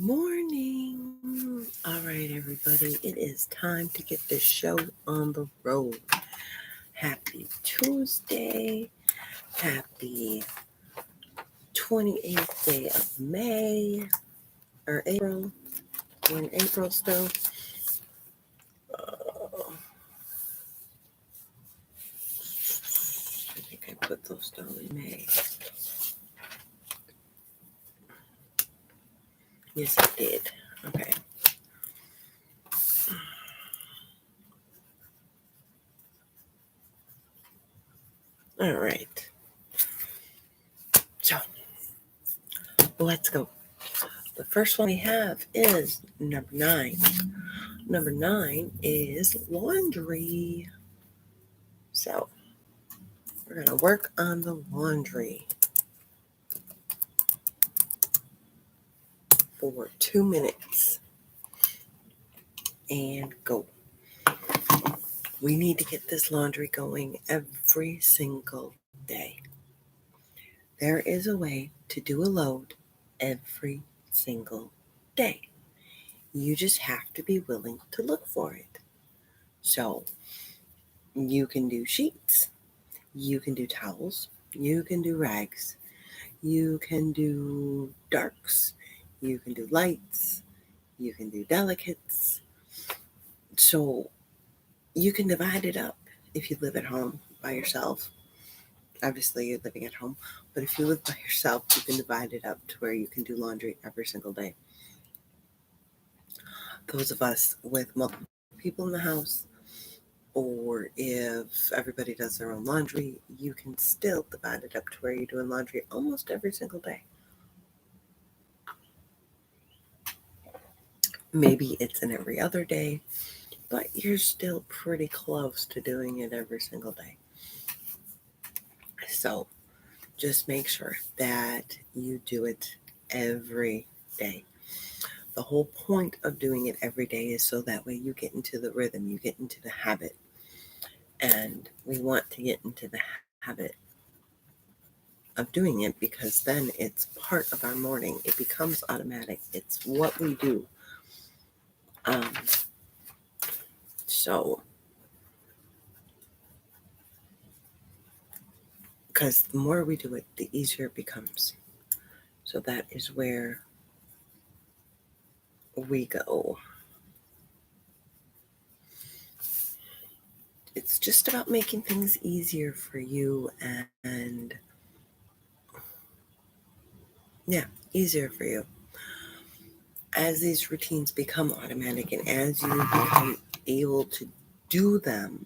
morning. All right, everybody. It is time to get this show on the road. Happy Tuesday. Happy 28th day of May or April. We're in April still. I think I put those down in May. Yes, I did. Okay. All right. So, let's go. The first one we have is number 9. Number 9 is laundry. So, we're going to work on the laundry for 2 minutes and go. We need to get this laundry going every single day. There is a way to do a load every single day. You just have to be willing to look for it. So, you can do sheets, you can do towels, you can do rags, you can do darks, you can do lights, you can do delicates. So you can divide it up if you live at home by yourself. Obviously, you're living at home, but if you live by yourself, you can divide it up to where you can do laundry every single day. Those of us with multiple people in the house, or if everybody does their own laundry, you can still divide it up to where you're doing laundry almost every single day. Maybe it's an every other day, but you're still pretty close to doing it every single day. So just make sure that you do it every day. The whole point of doing it every day is so that way you get into the rhythm, you get into the habit. And we want to get into the habit of doing it because then it's part of our morning. It becomes automatic. It's what we do. So, because the more we do it, the easier it becomes. So that is where we go. It's just about making things easier for you and easier for you. As these routines become automatic and as you become able to do them,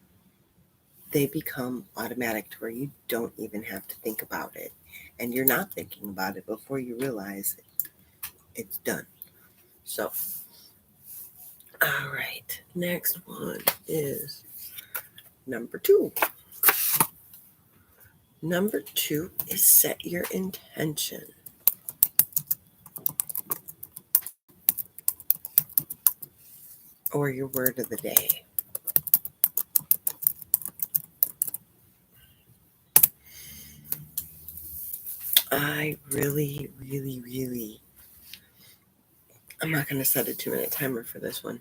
they become automatic to where you don't even have to think about it. And you're not thinking about it before you realize it's done. So, all right. Next one is number 2. Number 2 is set your intention. Or your word of the day. I really, I'm not going to set a 2-minute timer for this one.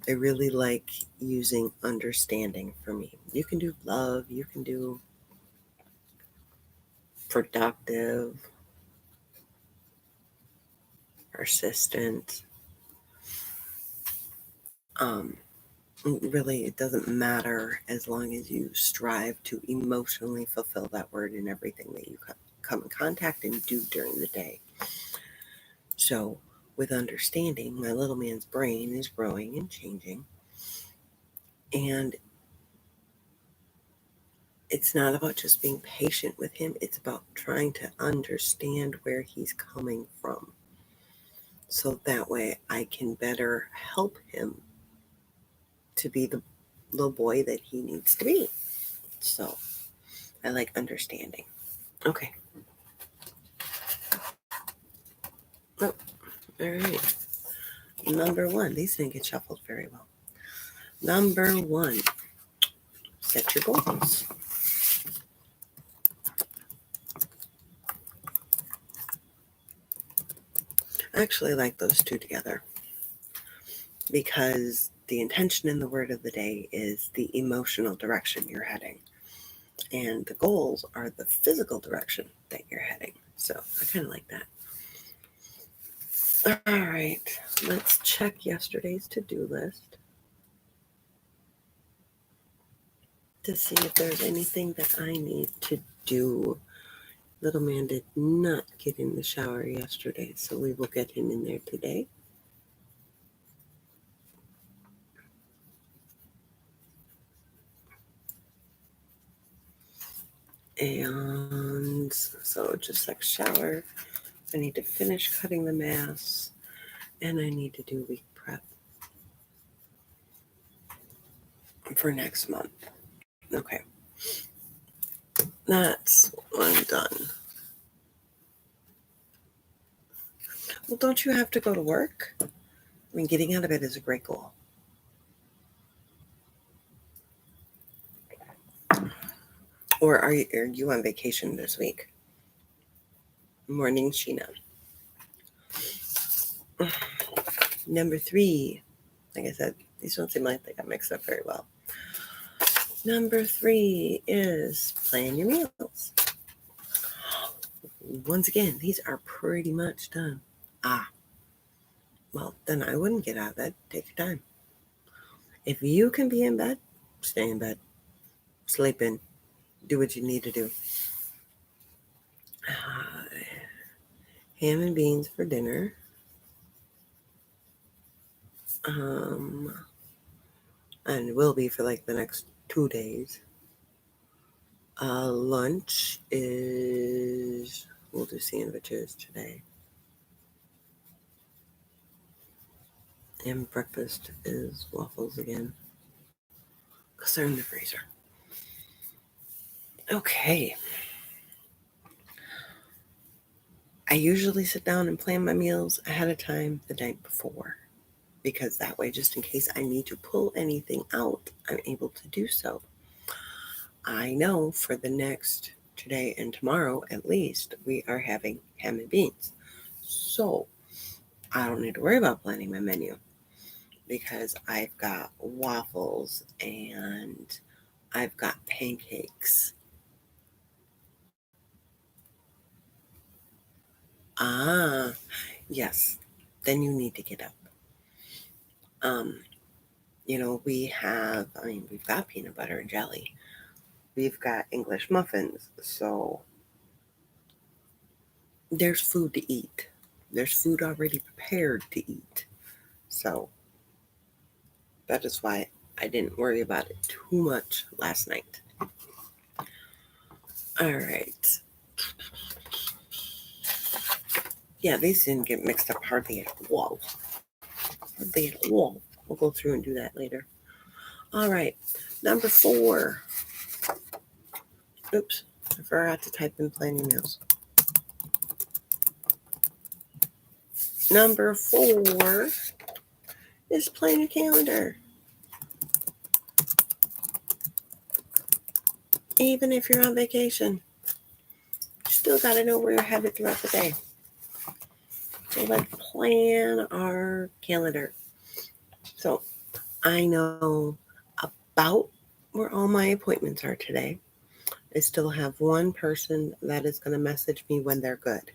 I really like using understanding for me. You can do love, you can do productive, persistent. Really, it doesn't matter as long as you strive to emotionally fulfill that word in everything that you come in contact and do during the day. So, with understanding, my little man's brain is growing and changing. And it's not about just being patient with him. It's about trying to understand where he's coming from. So that way I can better help him to be the little boy that he needs to be. So I like understanding. Okay. Oh, all right. Number 1. These didn't get shuffled very well. Number 1. Set your goals. actually like those two together because the intention in the word of the day is the emotional direction you're heading. And the goals are the physical direction that you're heading. So I kind of like that. All right, let's check yesterday's to-do list to see if there's anything that I need to do. Little man did not get in the shower yesterday, so we will get him in there today. And so just like shower, I need to finish cutting the mass, and I need to do week prep for next month. Okay, that's one done. Well, don't you have to go to work? I mean, getting out of bed is a great goal. Or are you on vacation this week? Morning, Sheena. Number 3, like I said, these don't seem like they got mixed up very well. Number 3 is plan your meals. Once again, these are pretty much done. Well, then I wouldn't get out of bed. Take your time. If you can be in bed, stay in bed. Sleep in. Do what you need to do. Ham and beans for dinner. And will be for like the next 2 days. Lunch is, we'll do sandwiches today. And breakfast is waffles again, because they're in the freezer. Okay. I usually sit down and plan my meals ahead of time the night before, because that way, just in case I need to pull anything out, I'm able to do so. I know for the next today and tomorrow, at least, we are having ham and beans. So I don't need to worry about planning my menu because I've got waffles and I've got pancakes. Yes. Then you need to get up. We've got peanut butter and jelly. We've got English muffins. So there's food to eat. There's food already prepared to eat. So that is why I didn't worry about it too much last night. All right. Yeah, these didn't get mixed up hardly at all. Hardly at all. We'll go through and do that later. All right. Number 4. Oops. I forgot to type in planning meals. Number 4 is plan your calendar. Even if you're on vacation, you still got to know where you're headed throughout the day. So let's plan our calendar. So I know about where all my appointments are today. I still have one person that is going to message me when they're good.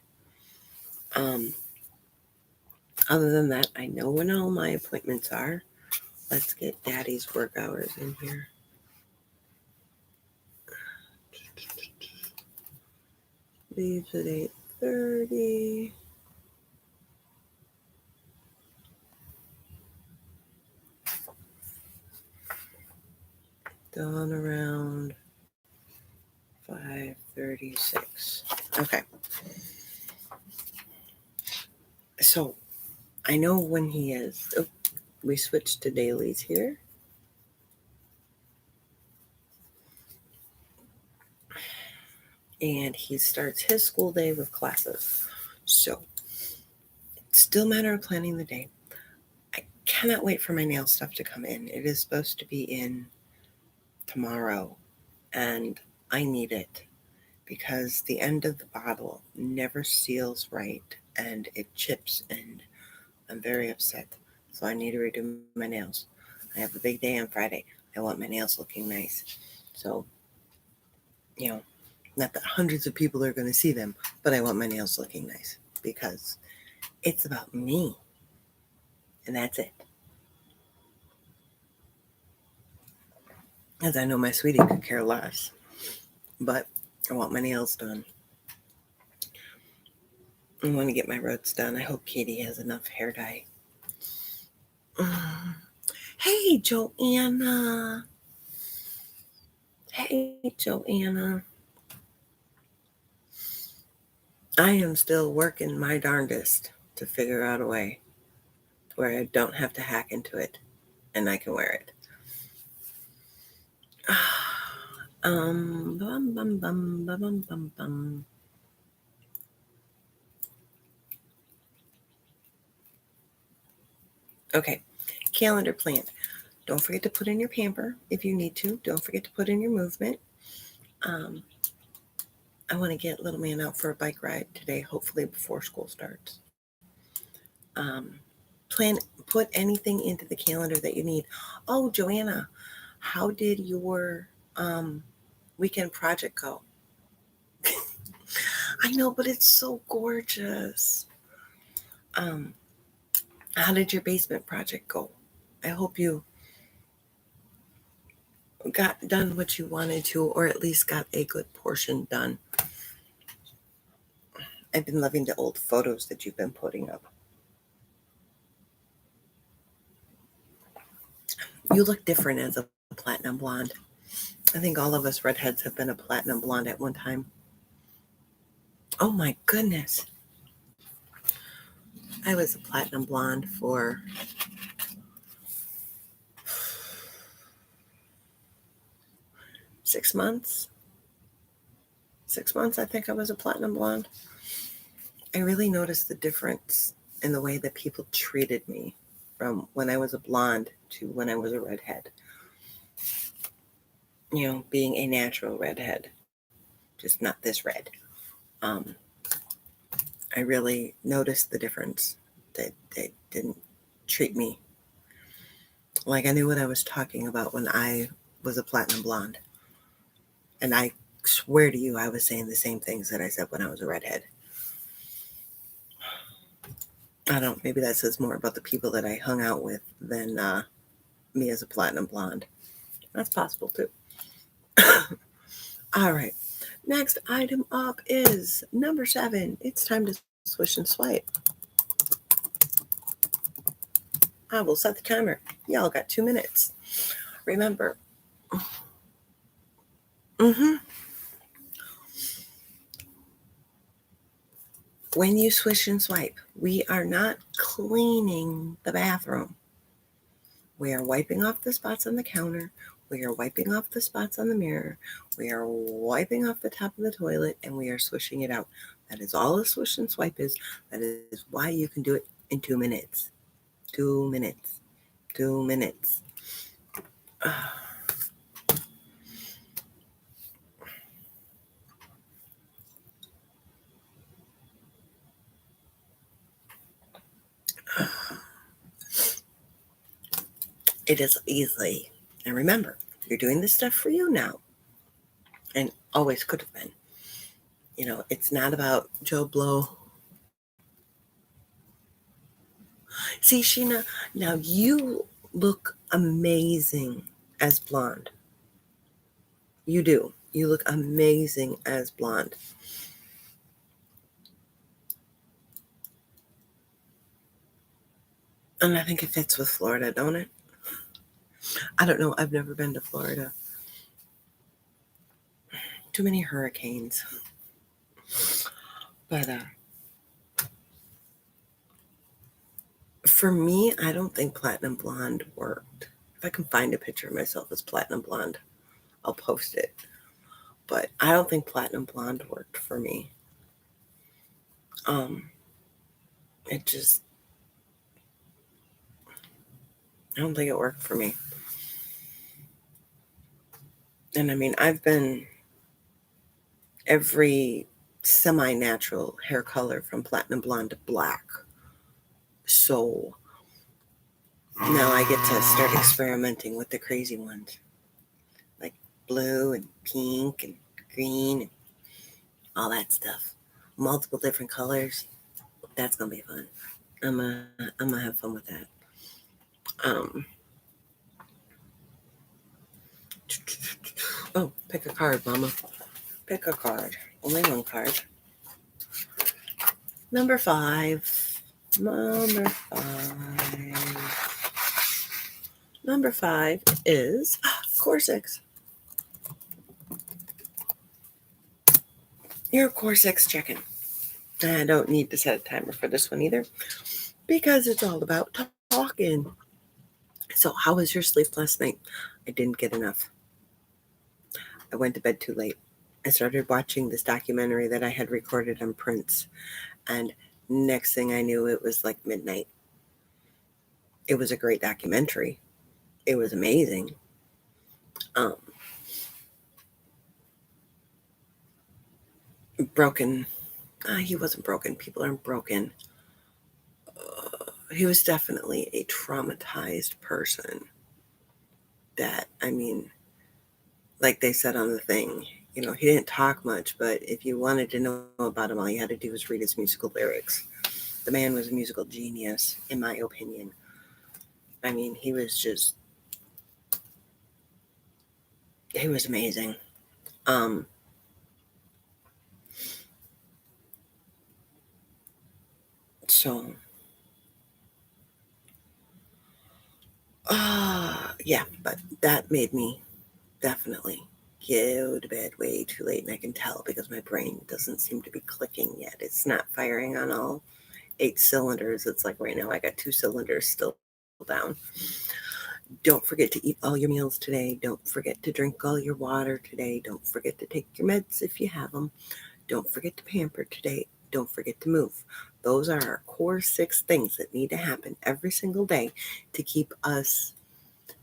Other than that, I know when all my appointments are. Let's get Daddy's work hours in here. Leaves at 8:30. Done around 5:36. Okay. So I know when he is. Oh, we switched to dailies here. And he starts his school day with classes. So it's still a matter of planning the day. I cannot wait for my nail stuff to come in. It is supposed to be in tomorrow, and I need it because the end of the bottle never seals right and it chips, and I'm very upset. So I need to redo my nails. I have a big day on Friday. I want my nails looking nice. So, not that hundreds of people are going to see them, but I want my nails looking nice because it's about me. And that's it. As I know my sweetie could care less. But I want my nails done. I want to get my roots done. I hope Katie has enough hair dye. Hey, Joanna. Hey, Joanna. I am still working my darndest to figure out a way where I don't have to hack into it and I can wear it. Bum, bum, bum, bum, bum, bum. Okay, calendar plan. Don't forget to put in your pamper if you need to. Don't forget to put in your movement. I want to get little man out for a bike ride today, hopefully before school starts. Plan, put anything into the calendar that you need. Oh, Joanna, how did your weekend project go? I know, but it's so gorgeous. How did your basement project go? I hope you got done what you wanted to, or at least got a good portion done. I've been loving the old photos that you've been putting up. You look different as a platinum blonde. I think all of us redheads have been a platinum blonde at one time. Oh my goodness. I was a platinum blonde for 6 months. 6 months, I think I was a platinum blonde. I really noticed the difference in the way that people treated me from when I was a blonde to when I was a redhead. Being a natural redhead, just not this red. I really noticed the difference. That they didn't treat me like I knew what I was talking about when I was a platinum blonde. And I swear to you, I was saying the same things that I said when I was a redhead. I don't, maybe that says more about the people that I hung out with than me as a platinum blonde. That's possible too. All right. Next item up is number 7. It's time to swish and swipe. I will set the timer. Y'all got 2 minutes. Remember. When you swish and swipe, we are not cleaning the bathroom. We are wiping off the spots on the counter. We are wiping off the spots on the mirror. We are wiping off the top of the toilet, and we are swishing it out. That is all a swish and swipe is. That is why you can do it in 2 minutes. 2 minutes. 2 minutes. It is easy. And remember, you're doing this stuff for you now. And always could have been. It's not about Joe Blow. See, Sheena, now you look amazing as blonde. You do. You look amazing as blonde. And I think it fits with Florida, don't it? I don't know. I've never been to Florida. Too many hurricanes. But for me, I don't think platinum blonde worked. If I can find a picture of myself as platinum blonde, I'll post it. But I don't think platinum blonde worked for me. It just, I don't think it worked for me. And I mean, I've been every semi-natural hair color from platinum blonde to black. So now I get to start experimenting with the crazy ones, like blue and pink and green and all that stuff. Multiple different colors. That's gonna be fun. I'm gonna have fun with that. Um, oh, pick a card, Mama. Pick a card. Only one card. Number 5. Number 5. Number 5 is Core 6. Your Core 6 check-in. I don't need to set a timer for this one either, because it's all about talking. So, how was your sleep last night? I didn't get enough. I went to bed too late. I started watching this documentary that I had recorded on Prince, and next thing I knew, it was like midnight. It was a great documentary. It was amazing. Broken. He wasn't broken. People aren't broken. He was definitely a traumatized person. That, I mean, like they said on the thing, he didn't talk much, but if you wanted to know about him, all you had to do was read his musical lyrics. The man was a musical genius, in my opinion. I mean, he was amazing. So, yeah, but that made me definitely go to bed way too late, and I can tell because my brain doesn't seem to be clicking yet. It's not firing on all 8 cylinders. It's like right now I got 2 cylinders still down. Don't forget to eat all your meals today. Don't forget to drink all your water today. Don't forget to take your meds if you have them. Don't forget to pamper today. Don't forget to move. Those are our core 6 things that need to happen every single day to keep us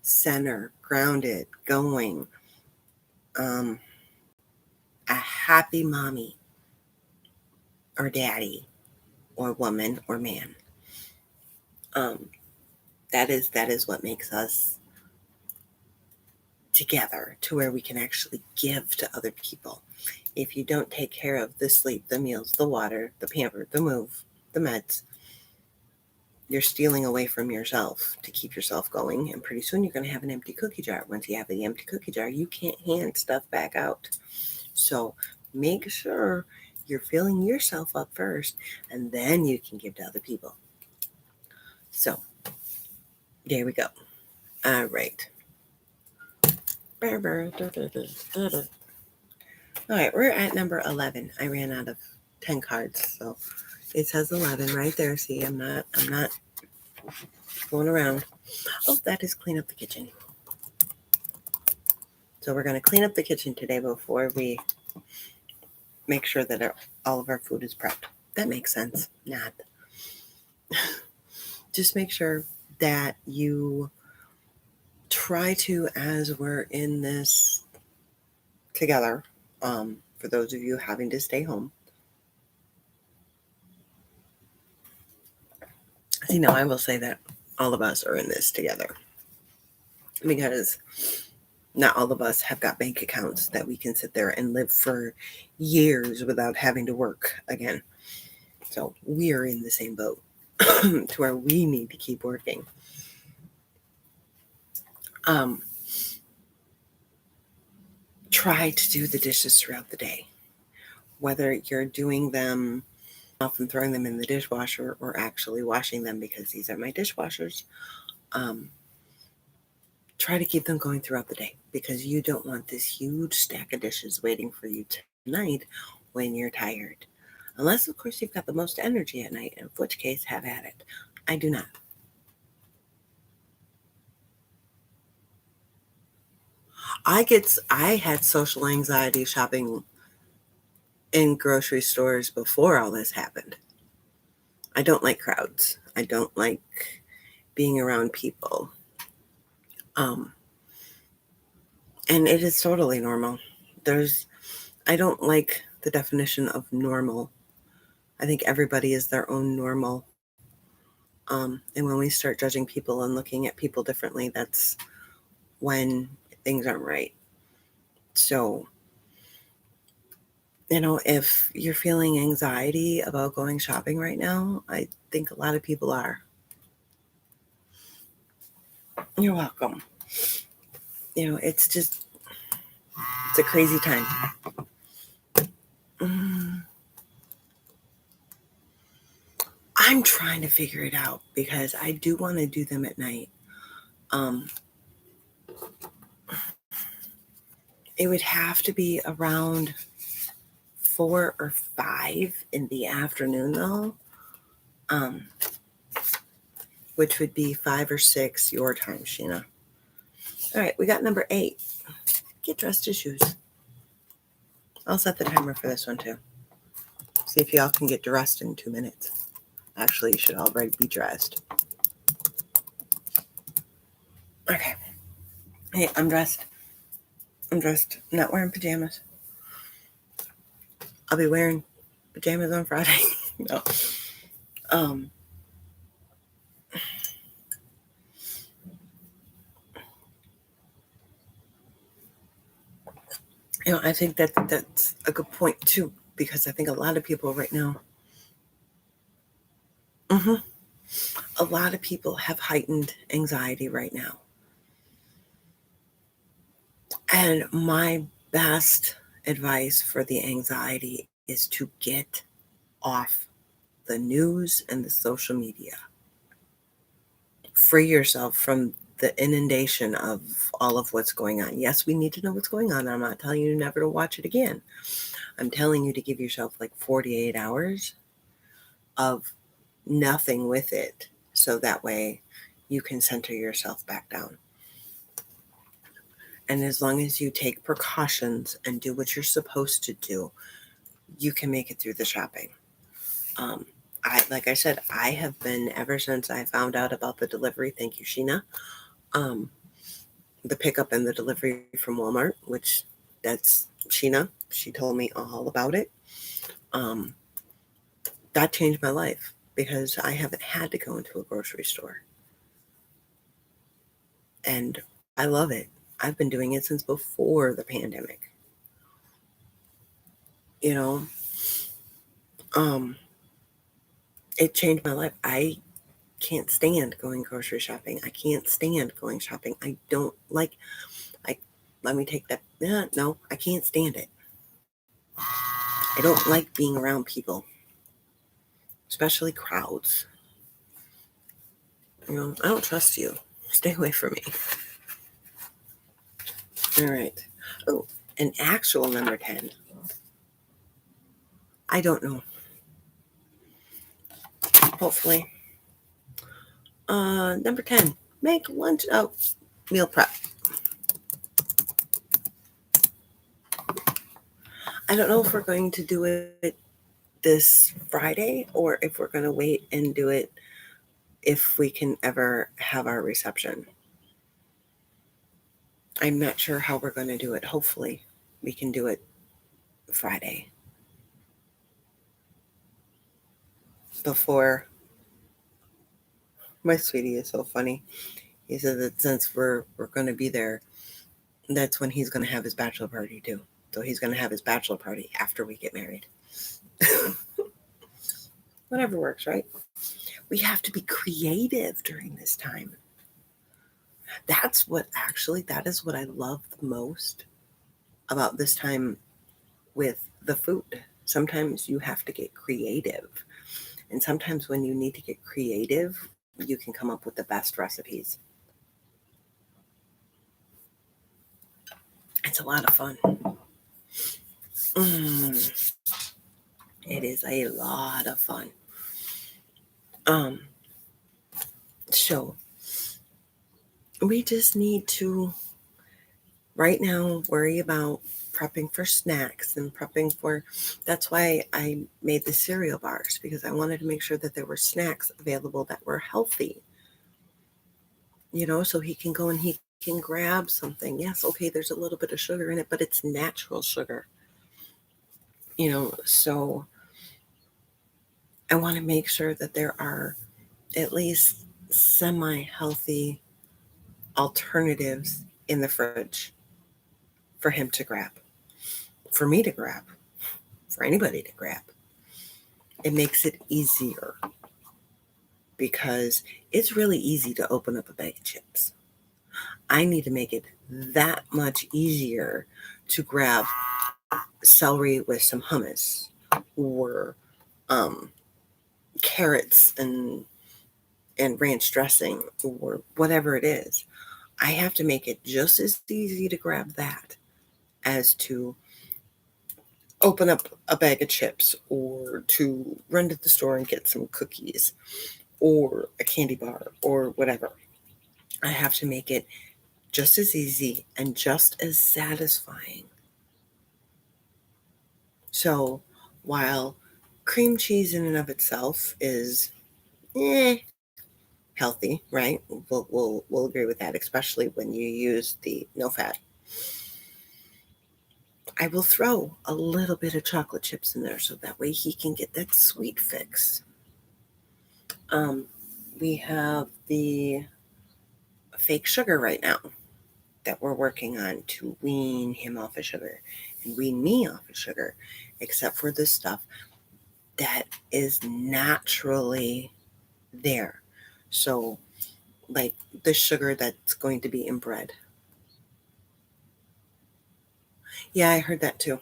centered, grounded, going. A happy mommy or daddy or woman or man. That is what makes us together to where we can actually give to other people. If you don't take care of the sleep, the meals, the water, the pamper, the move, the meds, you're stealing away from yourself to keep yourself going. And pretty soon you're going to have an empty cookie jar. Once you have the empty cookie jar, you can't hand stuff back out. So make sure you're filling yourself up first, and then you can give to other people. So there we go. All right. All right, we're at number 11. I ran out of 10 cards, so it says 11 right there. See, I'm not going around. Oh, that is clean up the kitchen. So we're going to clean up the kitchen today before we make sure that all of our food is prepped. That makes sense. Not. Just make sure that you try to, as we're in this together, for those of you having to stay home. See, now I will say that all of us are in this together, because not all of us have got bank accounts that we can sit there and live for years without having to work again. So we are in the same boat to where we need to keep working. Try to do the dishes throughout the day, whether you're doing them off and throwing them in the dishwasher or actually washing them, because these are my dishwashers. Try to keep them going throughout the day, because you don't want this huge stack of dishes waiting for you tonight when you're tired. Unless, of course, you've got the most energy at night, in which case, have at it. I do not. I had social anxiety shopping in grocery stores before all this happened. I don't like crowds. I don't like being around people. And it is totally normal. I don't like the definition of normal. I think everybody is their own normal. And when we start judging people and looking at people differently, that's when things aren't right. So, if you're feeling anxiety about going shopping right now, I think a lot of people are. You're welcome. It's a crazy time. I'm trying to figure it out because I do want to do them at night. It would have to be around 4 or 5 in the afternoon, though, which would be 5 or 6 your time, Sheena. All right, we got number 8. Get dressed to shoes. I'll set the timer for this one, too. See if y'all can get dressed in 2 minutes. Actually, you should already be dressed. Okay. Hey, I'm dressed. I'm not wearing pajamas. I'll be wearing pajamas on Friday. No. I think that's a good point too, because I think a lot of people right now, a lot of people have heightened anxiety right now. And my best advice for the anxiety is to get off the news and the social media. Free yourself from the inundation of all of what's going on. Yes, we need to know what's going on. I'm not telling you never to watch it again. I'm telling you to give yourself like 48 hours of nothing with it, so that way you can center yourself back down. And as long as you take precautions and do what you're supposed to do, you can make it through the shopping. Like I said, I have been, ever since I found out about the delivery, thank you, Sheena, the pickup and the delivery from Walmart, which that's Sheena. She told me all about it. That changed my life because I haven't had to go into a grocery store. And I love it. I've been doing it since before the pandemic. It changed my life. I can't stand going grocery shopping. I can't stand going shopping. I don't like, let me take that. No, I can't stand it. I don't like being around people, especially crowds. I don't trust you. Stay away from me. All right. Oh, an actual number 10. I don't know. Hopefully. Number 10. Make lunch. Oh, meal prep. I don't know if we're going to do it this Friday or if we're going to wait and do it if we can ever have our reception. I'm not sure how we're going to do it. Hopefully, we can do it Friday before. My sweetie is so funny. He said that since we're going to be there, that's when he's going to have his bachelor party too. So he's going to have his bachelor party after we get married. Whatever works, right? We have to be creative during this time. That is what I love the most about this time with the food. Sometimes you have to get creative. And sometimes when you need to get creative, you can come up with the best recipes. It's a lot of fun. It is a lot of fun. So we just need to right now worry about prepping for snacks and that's why I made the cereal bars, because I wanted to make sure that there were snacks available that were healthy, so he can go and he can grab something. Yes, okay, there's a little bit of sugar in it, but it's natural sugar. So I want to make sure that there are at least semi-healthy alternatives in the fridge for him to grab, for me to grab, for anybody to grab. It makes it easier because it's really easy to open up a bag of chips. I need to make it that much easier to grab celery with some hummus or um, carrots and ranch dressing or whatever it is. I have to make it just as easy to grab that as to open up a bag of chips or to run to the store and get some cookies or a candy bar or whatever. I have to make it just as easy and just as satisfying. So while cream cheese in and of itself is healthy, right? We'll agree with that, especially when you use the no fat. I will throw a little bit of chocolate chips in there so that way he can get that sweet fix. We have the fake sugar right now that we're working on to wean him off of sugar and wean me off of sugar, except for the stuff that is naturally there. So, like the sugar that's going to be in bread. Yeah, I heard that too.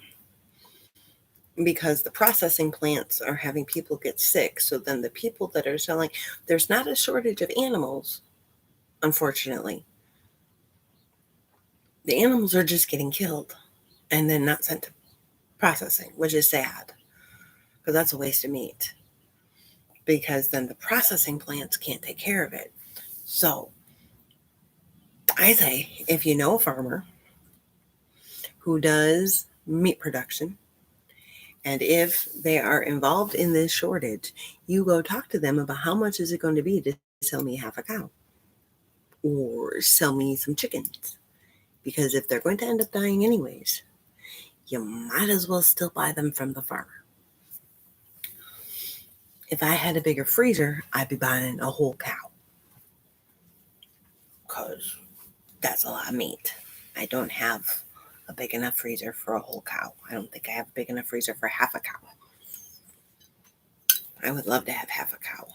Because the processing plants are having people get sick. So then the people that are selling, there's not a shortage of animals, unfortunately. The animals are just getting killed and then not sent to processing, which is sad because that's a waste of meat. Because then the processing plants can't take care of it. So I say, if you know a farmer who does meat production, and if they are involved in this shortage, you go talk to them about how much is it going to be to sell me half a cow or sell me some chickens. Because if they're going to end up dying anyways, you might as well still buy them from the farmer. If I had a bigger freezer, I'd be buying a whole cow. Because that's a lot of meat. I don't have a big enough freezer for a whole cow. I don't think I have a big enough freezer for half a cow. I would love to have half a cow.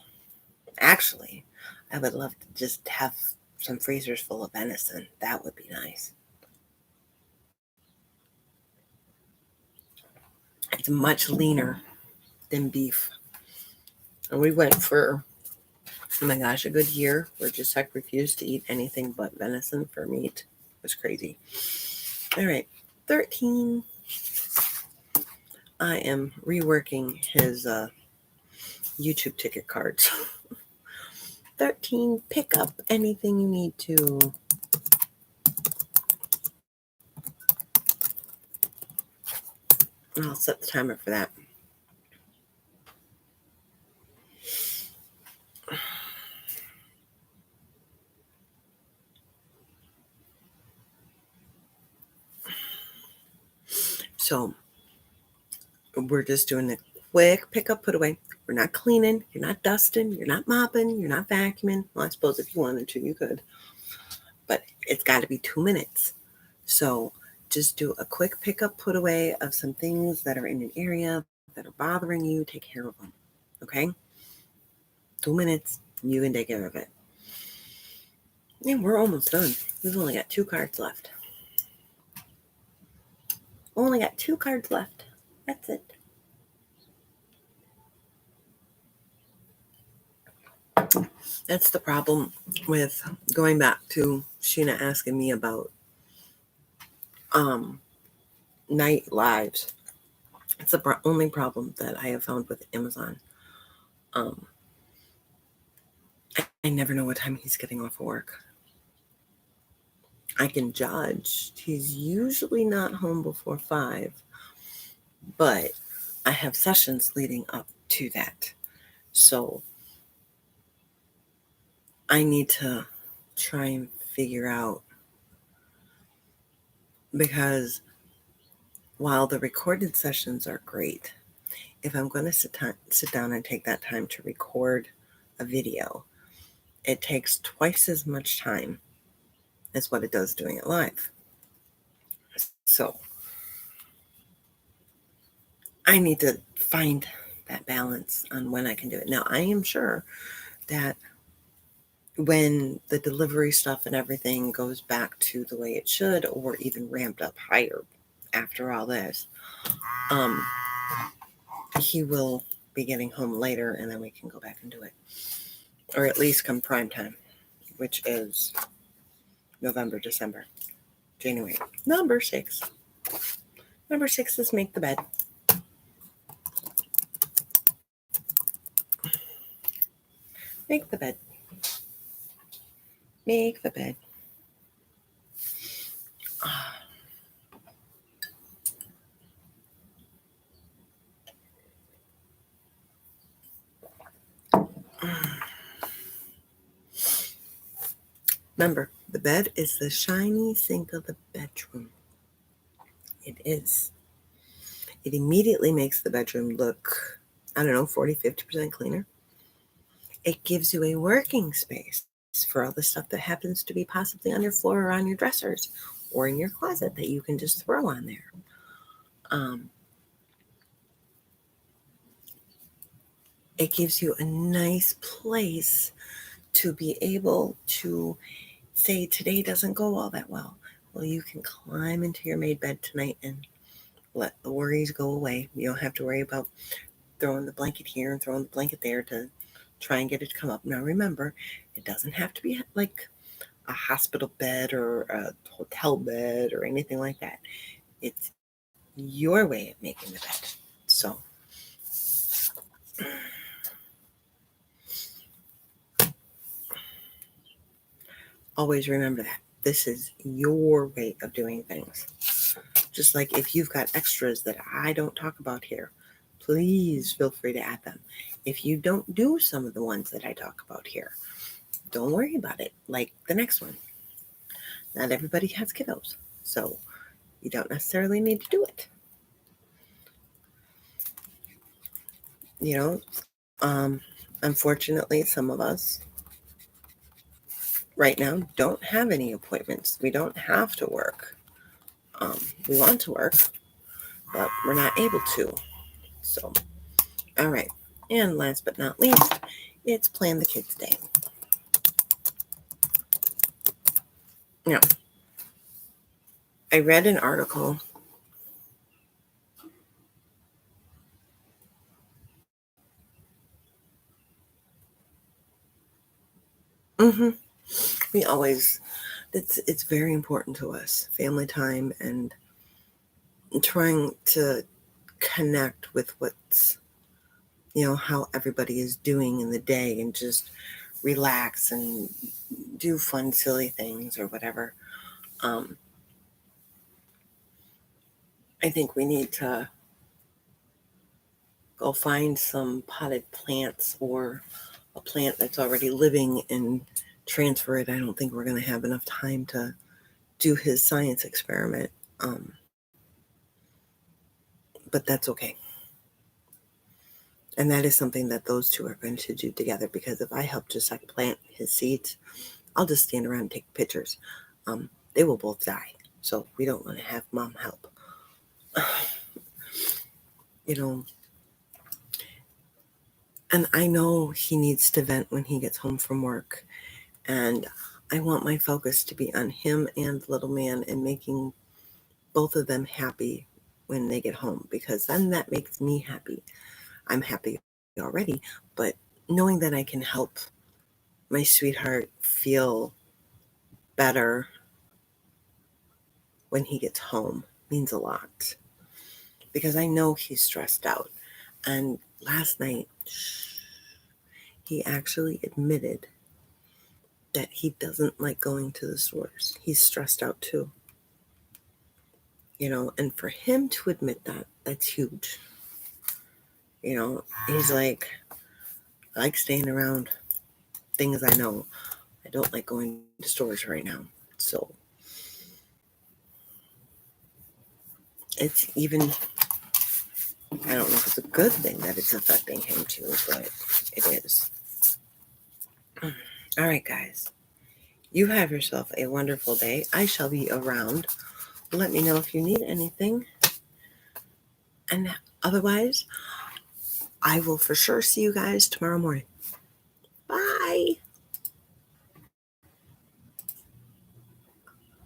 Actually, I would love to just have some freezers full of venison. That would be nice. It's much leaner than beef. And we went for, oh my gosh, a good year where Giuseppe refused to eat anything but venison for meat. It was crazy. All right, 13. I am reworking his YouTube ticket cards. 13, pick up anything you need to. I'll set the timer for that. So we're just doing a quick pick up, put away. We're not cleaning. You're not dusting. You're not mopping. You're not vacuuming. Well, I suppose if you wanted to, you could. But it's got to be 2 minutes. So just do a quick pick up, put away of some things that are in an area that are bothering you. Take care of them. Okay? 2 minutes. You can take care of it. And we're almost done. We've only got 2 cards left. Only got 2 cards left. That's it. That's the problem with going back to Sheena asking me about night lives. It's the only problem that I have found with Amazon. I never know what time he's getting off of work. I can judge. He's usually not home before 5, but I have sessions leading up to that. So I need to try and figure out, because while the recorded sessions are great, if I'm going to sit down and take that time to record a video, it takes twice as much time as what it does doing it live. So I need to find that balance on when I can do it. Now, I am sure that when the delivery stuff and everything goes back to the way it should, or even ramped up higher after all this, he will be getting home later, and then we can go back and do it. Or at least come prime time, which is November, December, January. Number 6. Number 6 is make the bed. Make the bed. Make the bed. Remember, the bed is the shiny sink of the bedroom. It is. It immediately makes the bedroom look, 40, 50% cleaner. It gives you a working space for all the stuff that happens to be possibly on your floor or on your dressers or in your closet that you can just throw on there. It gives you a nice place to be able to say today doesn't go all that well. Well, you can climb into your made bed tonight and let the worries go away. You don't have to worry about throwing the blanket here and throwing the blanket there to try and get it to come up. Now, remember, it doesn't have to be like a hospital bed or a hotel bed or anything like that. It's your way of making the bed. So, always remember that. This is your way of doing things. Just like if you've got extras that I don't talk about here, please feel free to add them. If you don't do some of the ones that I talk about here, don't worry about it. Like the next one. Not everybody has kiddos, so you don't necessarily need to do it. Unfortunately, some of us right now don't have any appointments. We don't have to work. We want to work, but we're not able to. So, all right. And last but not least, it's Plan the Kids Day. Now, I read an article. We always, it's very important to us, family time and trying to connect with what's, how everybody is doing in the day and just relax and do fun, silly things or whatever. I think we need to go find some potted plants or a plant that's already living and transfer it. I don't think we're going to have enough time to do his science experiment. But that's okay. And that is something that those two are going to do together, because if I help just like plant his seeds, I'll just stand around and take pictures. They will both die. So we don't want to have mom help. And I know he needs to vent when he gets home from work. And I want my focus to be on him and little man and making both of them happy when they get home, because then that makes me happy. I'm happy already, but knowing that I can help my sweetheart feel better when he gets home means a lot, because I know he's stressed out. And last night, he actually admitted that he doesn't like going to the stores. He's stressed out too. And for him to admit that, that's huge. He's like, I like staying around things I know. I don't like going to stores right now. So it's even, I don't know if it's a good thing that it's affecting him too, but it is. All right, guys. You have yourself a wonderful day. I shall be around. Let me know if you need anything. And otherwise, I will for sure see you guys tomorrow morning.